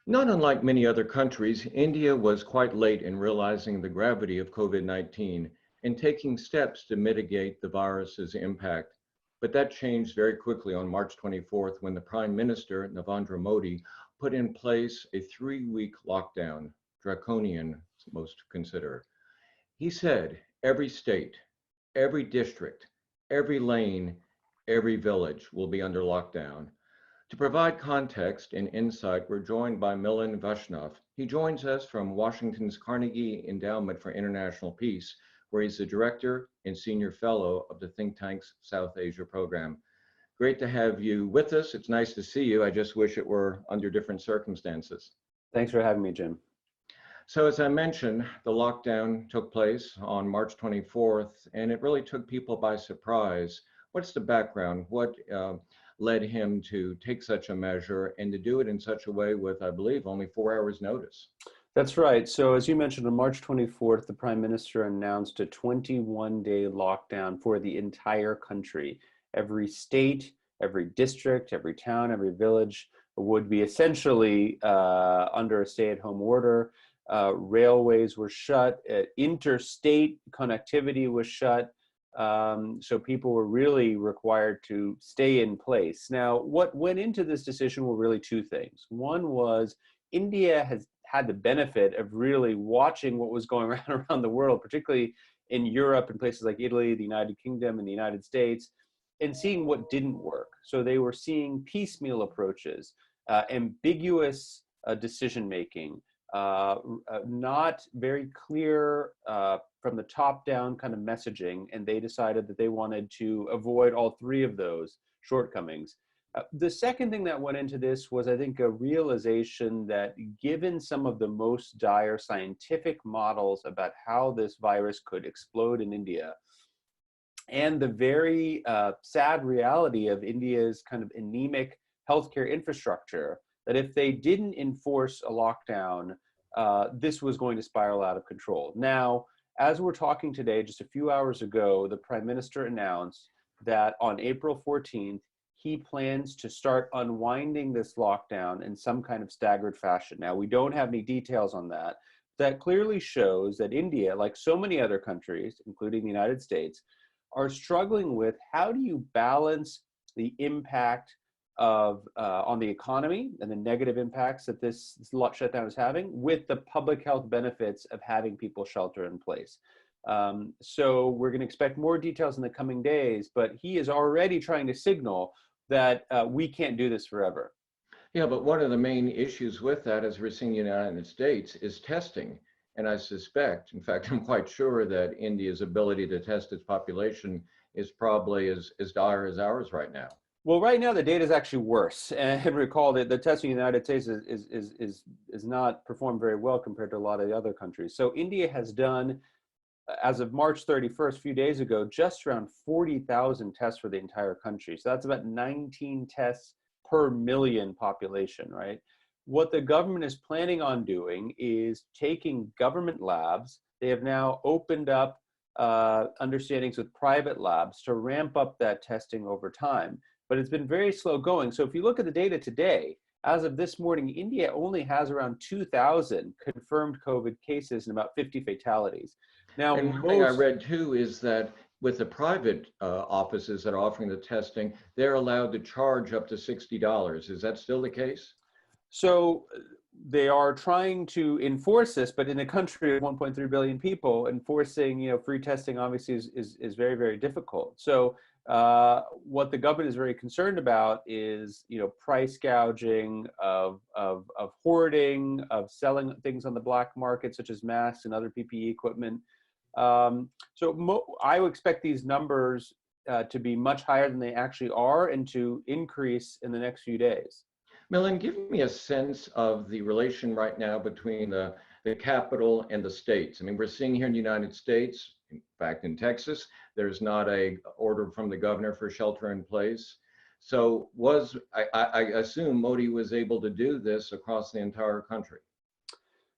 Not unlike many other countries, India was quite late in realizing the gravity of COVID-19 and taking steps to mitigate the virus's impact. But that changed very quickly on March 24th when the Prime Minister, Narendra Modi, put in place a 3-week lockdown, draconian, most consider. He said every state, every district, every lane, every village will be under lockdown. To provide context and insight, we're joined by Milan Vaishnav. He joins us from Washington's Carnegie Endowment for International Peace, where he's the director and senior fellow of the think tank's South Asia program. Great to have you with us. It's nice to see you. I just wish it were under different circumstances. Thanks for having me, Jim. So as I mentioned, the lockdown took place on March 24th, and it really took people by surprise. What's the background? What led him to take such a measure and to do it in such a way with, I believe, only 4 hours notice? That's right. So as you mentioned, on March 24th, the Prime Minister announced a 21-day lockdown for the entire country. Every state, every district, every town, every village would be essentially under a stay-at-home order. Railways were shut, interstate connectivity was shut, so people were really required to stay in place. Now, what went into this decision were really two things. One was India has had the benefit of really watching what was going around the world, particularly in Europe and places like Italy, the United Kingdom, and the United States, and seeing what didn't work. So they were seeing piecemeal approaches, ambiguous decision-making, not very clear from the top down kind of messaging, and they decided that they wanted to avoid all three of those shortcomings. The second thing that went into this was, I think, a realization that given some of the most dire scientific models about how this virus could explode in India, and the very sad reality of India's kind of anemic healthcare infrastructure, that if they didn't enforce a lockdown, this was going to spiral out of control. Now, as we're talking today, just a few hours ago, the Prime Minister announced that on April 14th, he plans to start unwinding this lockdown in some kind of staggered fashion. Now, we don't have any details on that. That clearly shows that India, like so many other countries, including the United States, are struggling with how do you balance the impact of on the economy and the negative impacts that this shutdown is having with the public health benefits of having people shelter in place. So we're going to expect more details in the coming days, but he is already trying to signal that we can't do this forever. Yeah, but one of the main issues with that, as we're seeing in the United States, is testing. And I suspect, in fact, I'm quite sure that India's ability to test its population is probably as dire as ours right now. Well, right now the data is actually worse, and recall that the testing in the United States is not performed very well compared to a lot of the other countries. So India has done, as of March 31st, a few days ago, just around 40,000 tests for the entire country. So that's about 19 tests per million population, right? What the government is planning on doing is taking government labs. They have now opened up understandings with private labs to ramp up that testing over time. But it's been very slow going. So if you look at the data today, as of this morning, India only has around 2,000 confirmed COVID cases and about 50 fatalities. Now, And one thing I read too is that with the private offices that are offering the testing, they're allowed to charge up to $60. Is that still the case? So they are trying to enforce this, but in a country of 1.3 billion people, enforcing free testing obviously is very, very difficult. So what the government is very concerned about is price gouging, of hoarding, of selling things on the black market such as masks and other PPE equipment. I would expect these numbers to be much higher than they actually are and to increase in the next few days. Milan, give me a sense of the relation right now between the capital and the states. I mean, we're seeing here in the United States, in fact, in Texas, there's not a order from the governor for shelter in place. So I assume Modi was able to do this across the entire country.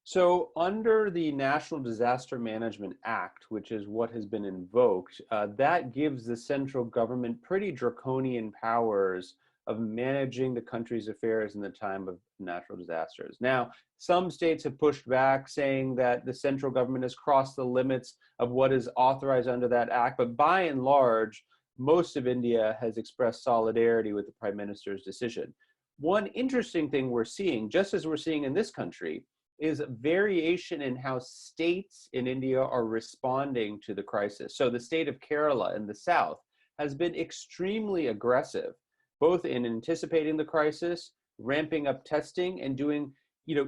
So under the National Disaster Management Act, which is what has been invoked, that gives the central government pretty draconian powers of managing the country's affairs in the time of natural disasters. Now, some states have pushed back, saying that the central government has crossed the limits of what is authorized under that act, but by and large, most of India has expressed solidarity with the Prime Minister's decision. One interesting thing we're seeing, just as we're seeing in this country, is a variation in how states in India are responding to the crisis. So the state of Kerala in the south has been extremely aggressive, both in anticipating the crisis, ramping up testing, and doing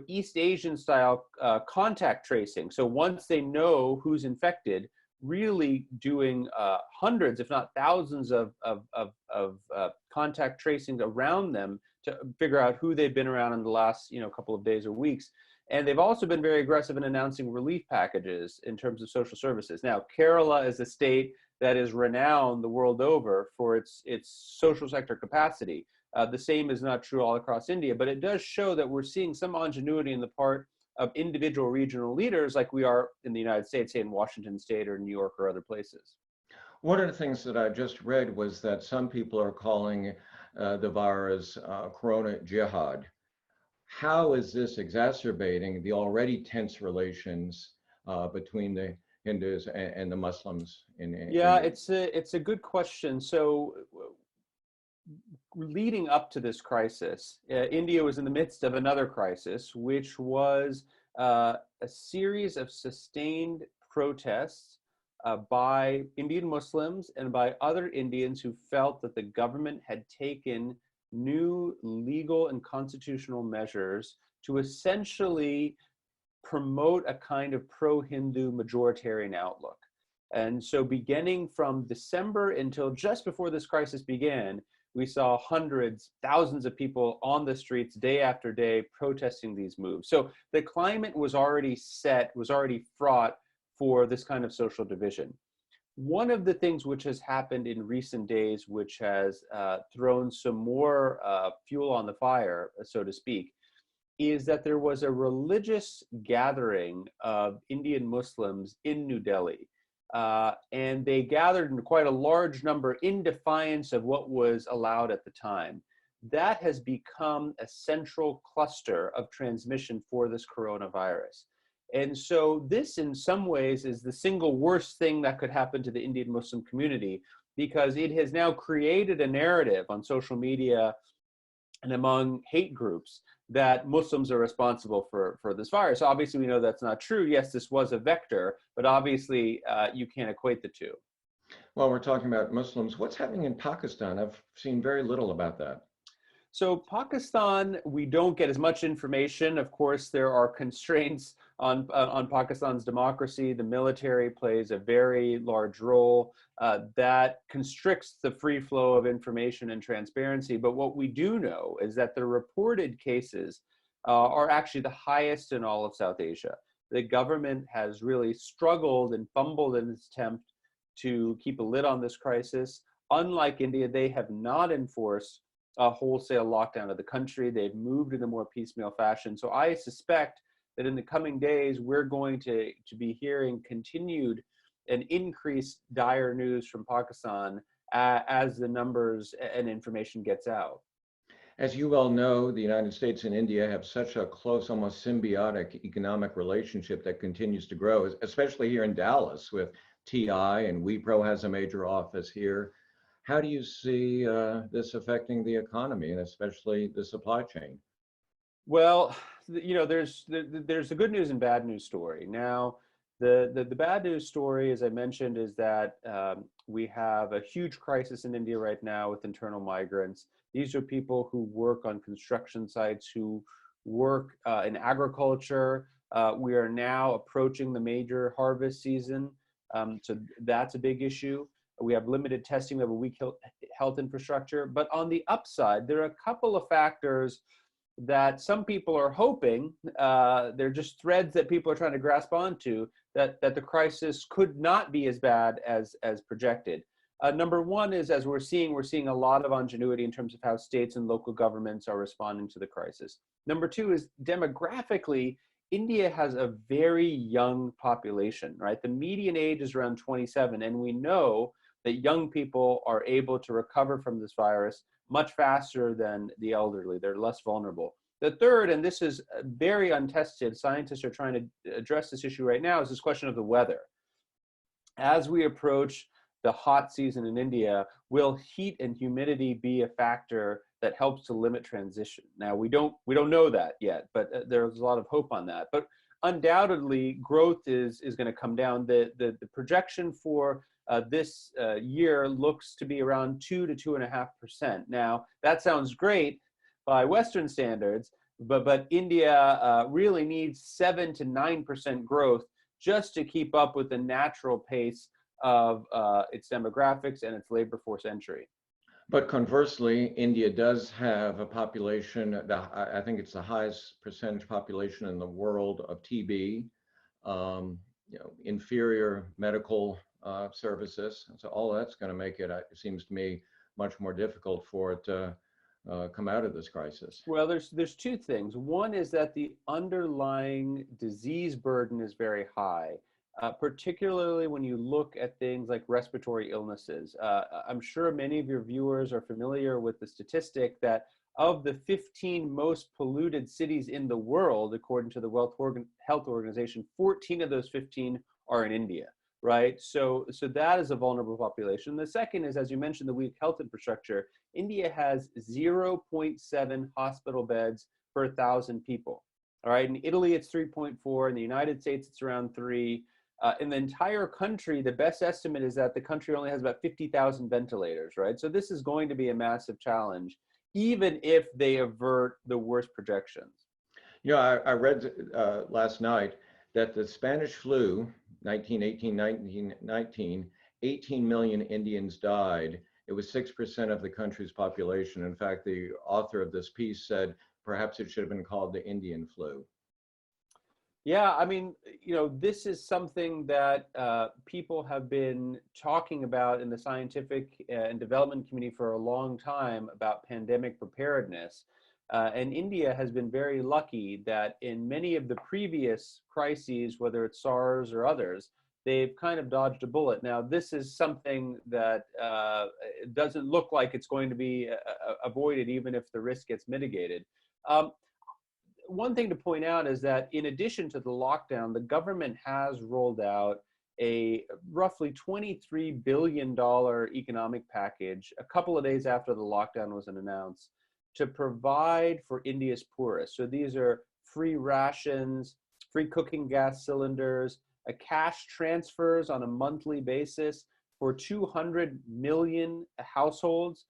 East Asian style contact tracing. So once they know who's infected, really doing hundreds, if not thousands of contact tracing around them to figure out who they've been around in the last couple of days or weeks. And they've also been very aggressive in announcing relief packages in terms of social services. Now, Kerala is a state that is renowned the world over for its social sector capacity. The same is not true all across India, but it does show that we're seeing some ingenuity in the part of individual regional leaders like we are in the United States, say in Washington State or New York or other places. One of the things that I just read was that some people are calling the virus corona jihad. How is this exacerbating the already tense relations between the Hindus and the Muslims in Yeah, India? it's a good question. So leading up to this crisis, India was in the midst of another crisis, which was a series of sustained protests by Indian Muslims and by other Indians who felt that the government had taken new legal and constitutional measures to essentially promote a kind of pro-Hindu majoritarian outlook. And so beginning from December until just before this crisis began, we saw hundreds, thousands of people on the streets day after day protesting these moves. So the climate was already set, was already fraught for this kind of social division. One of the things which has happened in recent days, which has thrown some more fuel on the fire, so to speak, is that there was a religious gathering of Indian Muslims in New Delhi. And they gathered in quite a large number in defiance of what was allowed at the time. That has become a central cluster of transmission for this coronavirus. And so this, in some ways, is the single worst thing that could happen to the Indian Muslim community, because it has now created a narrative on social media and among hate groups that Muslims are responsible for this virus. Obviously, we know that's not true. Yes, this was a vector, but obviously you can't equate the two. Well, we're talking about Muslims. What's happening in Pakistan? I've seen very little about that. So Pakistan, we don't get as much information. Of course, there are constraints on Pakistan's democracy. The military plays a very large role that constricts the free flow of information and transparency. But what we do know is that the reported cases are actually the highest in all of South Asia. The government has really struggled and fumbled in its attempt to keep a lid on this crisis. Unlike India, they have not enforced a wholesale lockdown of the country. They've moved in a more piecemeal fashion. So I suspect that in the coming days, we're going to be hearing continued and increased dire news from Pakistan as the numbers and information gets out. As you well know, the United States and India have such a close, almost symbiotic economic relationship that continues to grow, especially here in Dallas with TI, and Wipro has a major office here. How do you see this affecting the economy and especially the supply chain? Well, there's a good news and bad news story. Now, the bad news story, as I mentioned, is that we have a huge crisis in India right now with internal migrants. These are people who work on construction sites, who work in agriculture. We are now approaching the major harvest season, so that's a big issue. We have limited testing, we have a weak health infrastructure. But on the upside, there are a couple of factors that some people are hoping, they're just threads that people are trying to grasp onto, that the crisis could not be as bad as projected. Number one is, as we're seeing a lot of ingenuity in terms of how states and local governments are responding to the crisis. Number two is demographically, India has a very young population, right? The median age is around 27, and we know that young people are able to recover from this virus much faster than the elderly. They're less vulnerable. The third, and this is very untested, scientists are trying to address this issue right now, is this question of the weather. As we approach the hot season in India, will heat and humidity be a factor that helps to limit transition? Now, we don't know that yet, but there's a lot of hope on that. But undoubtedly, growth is going to come down. The projection for this year looks to be around 2 to 2.5%. Now, that sounds great by Western standards, but India really needs 7 to 9% growth just to keep up with the natural pace of its demographics and its labor force entry. But conversely, India does have a population, I think it's the highest percentage population in the world of TB, inferior medical services. So all that's going to make it, it seems to me, much more difficult for it to come out of this crisis. Well, there's two things. One is that the underlying disease burden is very high. Particularly when you look at things like respiratory illnesses. I'm sure many of your viewers are familiar with the statistic that of the 15 most polluted cities in the world, according to the World Health Organization, 14 of those 15 are in India, right? So that is a vulnerable population. The second is, as you mentioned, the weak health infrastructure. India has 0.7 hospital beds per 1,000 people, all right? In Italy, it's 3.4. In the United States, it's around 3. In the entire country, the best estimate is that the country only has about 50,000 ventilators, right? So this is going to be a massive challenge, even if they avert the worst projections. I read last night that the Spanish flu, 1918, 18 million Indians died. It was 6% of the country's population. In fact, the author of this piece said perhaps it should have been called the Indian flu. Yeah, I mean, this is something that people have been talking about in the scientific and development community for a long time about pandemic preparedness. And India has been very lucky that in many of the previous crises, whether it's SARS or others, they've kind of dodged a bullet. Now, this is something that doesn't look like it's going to be avoided, even if the risk gets mitigated. One thing to point out is that in addition to the lockdown, the government has rolled out a roughly $23 billion economic package a couple of days after the lockdown was announced to provide for India's poorest. So these are free rations, free cooking gas cylinders, cash transfers on a monthly basis for 200 million households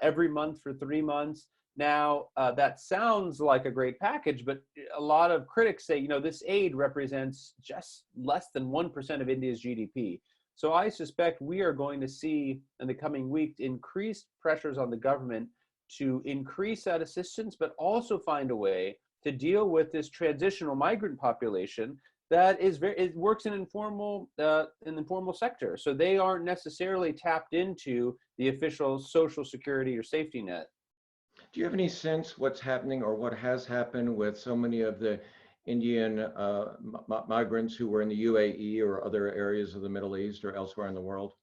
every month for 3 months. Now, that sounds like a great package, but a lot of critics say, this aid represents just less than 1% of India's GDP. So I suspect we are going to see in the coming weeks increased pressures on the government to increase that assistance, but also find a way to deal with this transitional migrant population that it works in informal sector. So they aren't necessarily tapped into the official social security or safety net. Do you have any sense what's happening or what has happened with so many of the Indian migrants who were in the UAE or other areas of the Middle East or elsewhere in the world?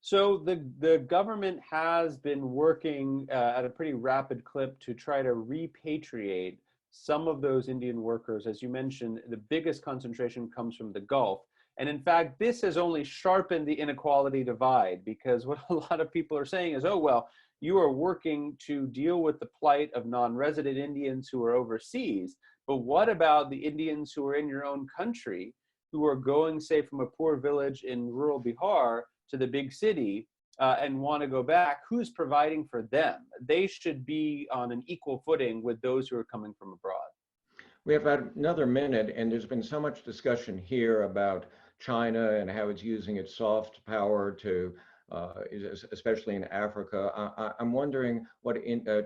So the government has been working at a pretty rapid clip to try to repatriate some of those Indian workers. As you mentioned, the biggest concentration comes from the Gulf. And in fact, this has only sharpened the inequality divide, because what a lot of people are saying is, oh, well, you are working to deal with the plight of non-resident Indians who are overseas, but what about the Indians who are in your own country who are going, say, from a poor village in rural Bihar to the big city and want to go back? Who's providing for them? They should be on an equal footing with those who are coming from abroad. We have about another minute, and there's been so much discussion here about China and how it's using its soft power to especially in Africa. I'm wondering what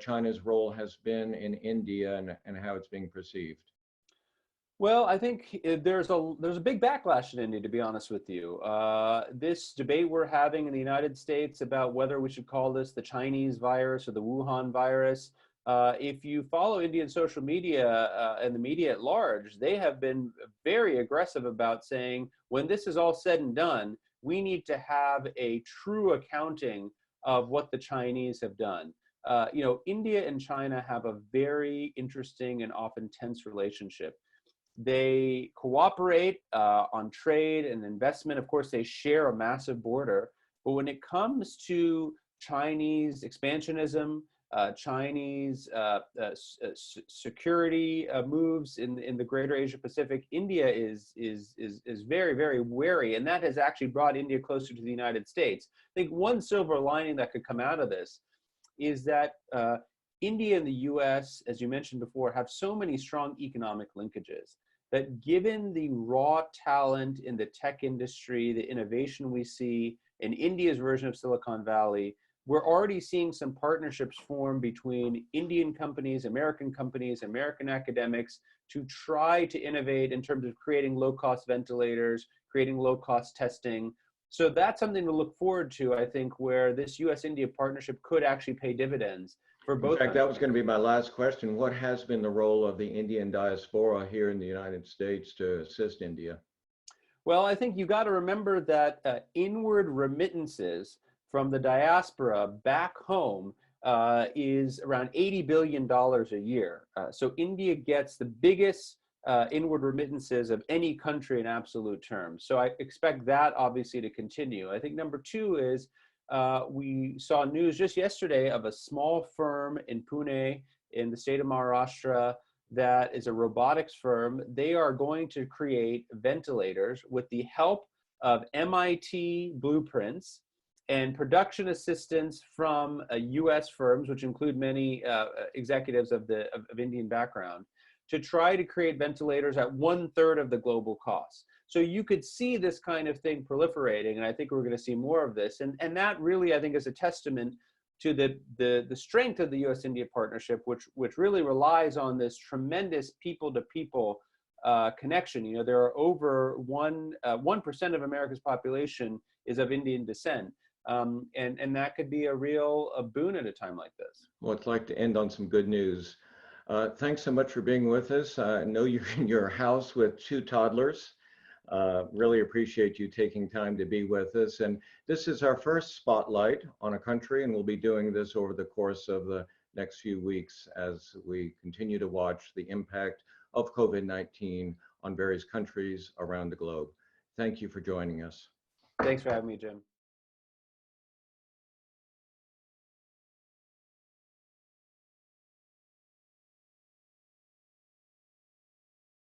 China's role has been in India and how it's being perceived. Well, I think there's a big backlash in India, to be honest with you. This debate we're having in the United States about whether we should call this the Chinese virus or the Wuhan virus, if you follow Indian social media and the media at large, they have been very aggressive about saying, when this is all said and done, we need to have a true accounting of what the Chinese have done. India and China have a very interesting and often tense relationship. They cooperate on trade and investment. Of course, they share a massive border. But when it comes to Chinese expansionism, Chinese security moves in the greater Asia Pacific, India is very, very wary. And that has actually brought India closer to the United States. I think one silver lining that could come out of this is that India and the US, as you mentioned before, have so many strong economic linkages that given the raw talent in the tech industry, the innovation we see in India's version of Silicon Valley, we're already seeing some partnerships form between Indian companies, American academics to try to innovate in terms of creating low-cost ventilators, creating low-cost testing. So that's something to look forward to, I think, where this US-India partnership could actually pay dividends for both. In fact, that was going to be my last question. What has been the role of the Indian diaspora here in the United States to assist India? Well, I think you got to remember that inward remittances from the diaspora back home is around $80 billion a year. So India gets the biggest inward remittances of any country in absolute terms. So I expect that obviously to continue. I think number two is we saw news just yesterday of a small firm in Pune in the state of Maharashtra that is a robotics firm. They are going to create ventilators with the help of MIT blueprints and production assistance from US firms, which include many executives of Indian background, to try to create ventilators at 1/3 of the global cost. So you could see this kind of thing proliferating, and I think we're going to see more of this. And that really, I think, is a testament to the strength of the US-India partnership, which really relies on this tremendous people-to-people connection. You know, there are over 1% of America's population is of Indian descent. And that could be a real boon at a time like this. Well, it's like to end on some good news. Thanks so much for being with us. I know you're in your house with 2 toddlers. Really appreciate you taking time to be with us. And this is our first spotlight on a country, and we'll be doing this over the course of the next few weeks as we continue to watch the impact of COVID-19 on various countries around the globe. Thank you for joining us. Thanks for having me, Jim.